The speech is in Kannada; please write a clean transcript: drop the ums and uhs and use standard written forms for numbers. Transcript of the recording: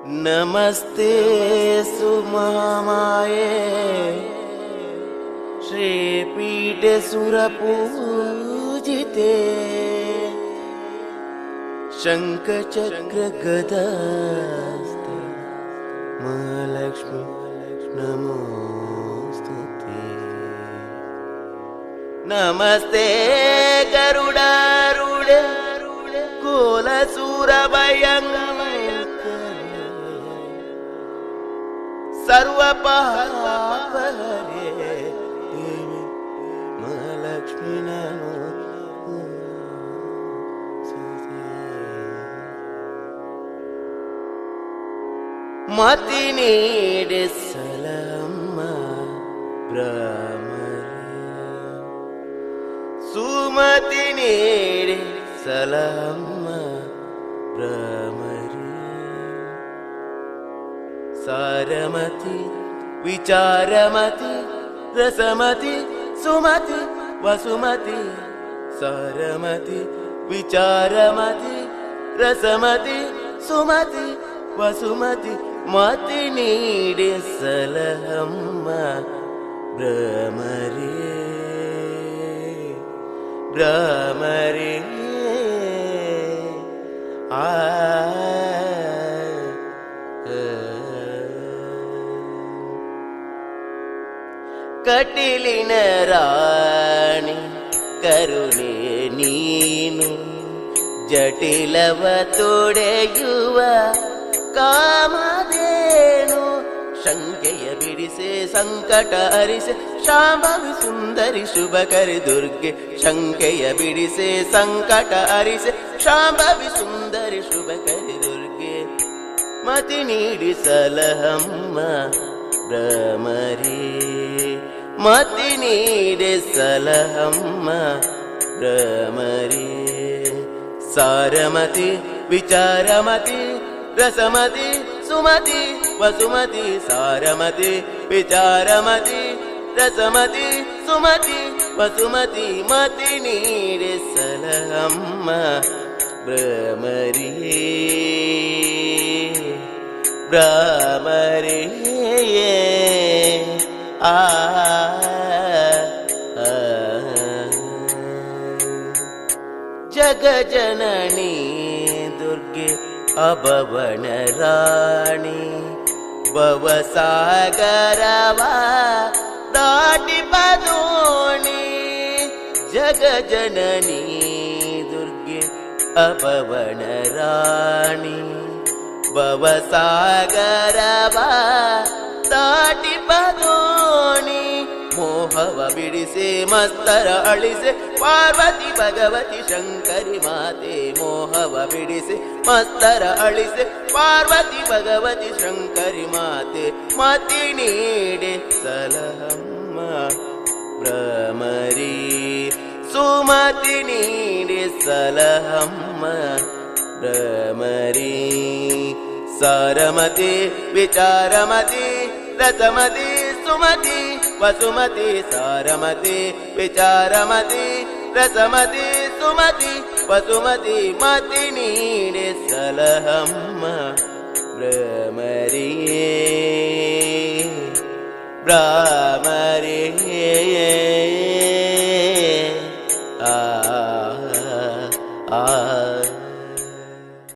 नमस्ते सुमहामाये श्रीपीठे सुरपूजिते शङ्खचक्रगदास्ते महालक्ष्मी नमोस्तुते। नमस्ते गरुडारूढे कुलसूरभयङ्कर सर्वपापहरे देवी महालक्ष्मी नमोस्तुते। मति नीडे सलहम्म ब्रह्मरे सुमति नीडे सलहम्म ब्रह्मरे सारमति विचारमति रसमति सुमति वसुमति सारमति विचारमति रसमति सुमति वसुमति मति नीडे सलहम्म ब्रह्मरे ब्रह्मरे ಕಟೀಲಿನ ರಾಣಿ ಕರುಣೆ ನೀನು ಜಟಿಲವ ತೊಡೆಯುವ ಕಾಮಧೇನು ಶಂಕೆಯ ಬಿಡಿಸೆ ಸಂಕಟ ಹರಿಸೆ ಶಾಂಭವಿ ಸುಂದರಿ ಶುಭಕರಿ ದುರ್ಗೆ ಶಂಕೆಯ ಬಿಡಿಸೆ ಸಂಕಟ ಹರಿಸೆ ಶಾಂಭವಿ ಸುಂದರಿ ಶುಭಕರಿ ದುರ್ಗೆ ಮತಿ ನೀಡಿ ಸಲಹಮ್ಮ ಬ್ರಹ್ಮರೇ ಮತಿ ನೀಡೆ ಸಲಹಮ್ಮ ಬ್ರಹ್ಮರೇ ಸಾರಮತಿ ವಿಚಾರಮತಿ ರಸಮತಿ ಸುಮತಿ ವಸುಮತಿ ಸಾರಮತಿ ವಿಚಾರಮತಿ ರಸಮತಿ ಸುಮತಿ ವಸುಮತಿ ಮತಿ ನೀಡೆ ಸಲಹಮ್ಮ ಬ್ರಹ್ಮರೇ ಬ್ರಹ್ಮರೇ ಜಗಜನನಿ ದುರ್ಗೆ ಅಭವನ ರಾಣಿ ಭವಸಾಗರವ ದಾಟಿ ಬದೋಣಿ ಜಗಜನನಿ ದುರ್ಗೆ ಅಭವನ ರಾಣಿ ಭವಸಾಗರವ ದಾಟಿ ಬದೋಣಿ ಮೋಹವ ಬಿಡಿಸೆ ಮಸ್ತರ ಅಳಿಸೆ ಪಾರ್ವತಿ ಭಗವತಿ ಶಂಕರಿ ಮಾತೆ ಮೋಹವ ಬಿಡಿಸೆ ಮಸ್ತರ ಅಳಿಸೆ ಪಾರ್ವತಿ ಭಗವತಿ ಶಂಕರಿ ಮಾತೆ ಮತಿ ನೀಡೆ ಸಲಹಮ್ಮ ಬ್ರಹ್ಮರೇ ಸುಮತಿ ನೀಡೆ ಸಲಹಮ್ಮ ಬ್ರಹ್ಮರೇ ಸಾರಮತಿ ವಿಚಾರಮತಿ ರಸಮತಿ ಸುಮತಿ ವಸುಮತಿ ಸಾರಮತಿ ವಿಚಾರಮತಿ ರಸಮತಿ ಸುಮತಿ ವಸುಮತಿ ಮತಿ ನೀಡೆ ಸಲಹಮ್ಮ ಬ್ರಹ್ಮರೇ ಬ್ರಹ್ಮರೇ ಆ